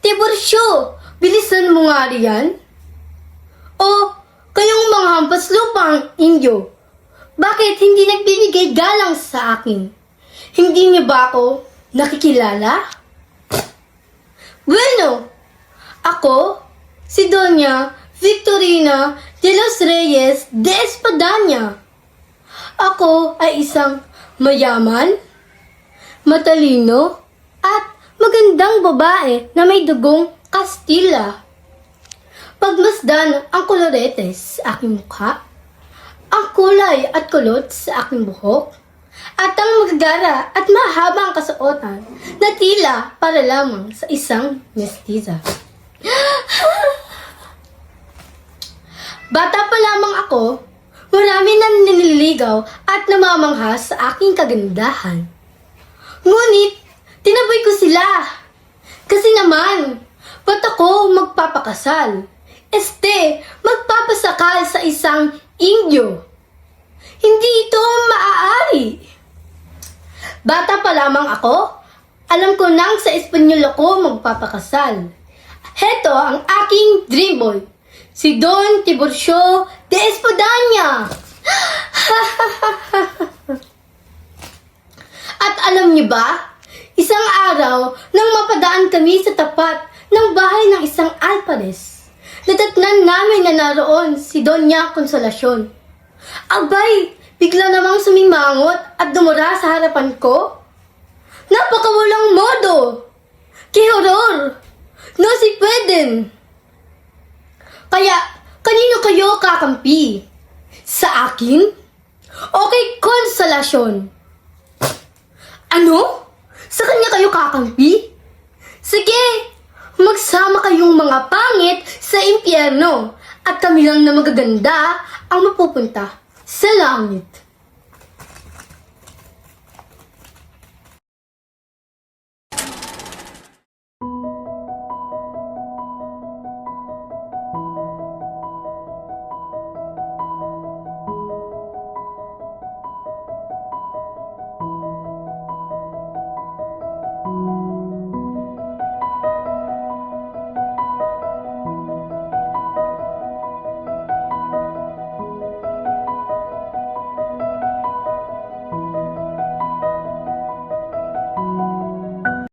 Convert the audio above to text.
Tiburcio, bilisan mo nga riyan. O, kayong mga hampas lupang Indio, bakit hindi nagbibigay galang sa akin? Hindi niyo ba ako nakikilala? Bueno, ako, si Doña Victorina de los Reyes de Espadaña. Ako ay isang mayaman, matalino, at magandang babae na may dugong Kastila. Pagmasdan ang koloretes sa aking mukha, ang kulay at kulot sa aking buhok, at ang magagara at mahabang kasuotan na tila para lamang sa isang mestiza. Bata pa lamang ako, marami na nililigaw at namamangha sa aking kagandahan. Ngunit, tinaboy ko sila. Kasi naman, ba't ako magpapakasal? Magpapasakal sa isang Indio. Hindi ito maaari. Bata pa lamang ako, alam ko nang sa Espanyol ako magpapakasal. Heto ang aking dream boy, si Don Tiburcio de Espadaña. At alam niyo ba, isang araw nang mapadaan kami sa tapat ng bahay ng isang alpares, natatnan namin na naroon si Doña Consolacion. Abay, bigla namang sumimangot at dumura sa harapan ko. Napakawalang modo! ¡Qué horror! No si pueden! Kaya, kanino kayo kakampi? Sa akin? O kay Consolacion? Ano? Sa kanya kayo kakampi? Sige, magsama kayong mga pangit sa impyerno at kami lang na magaganda ang mapupunta sa langit.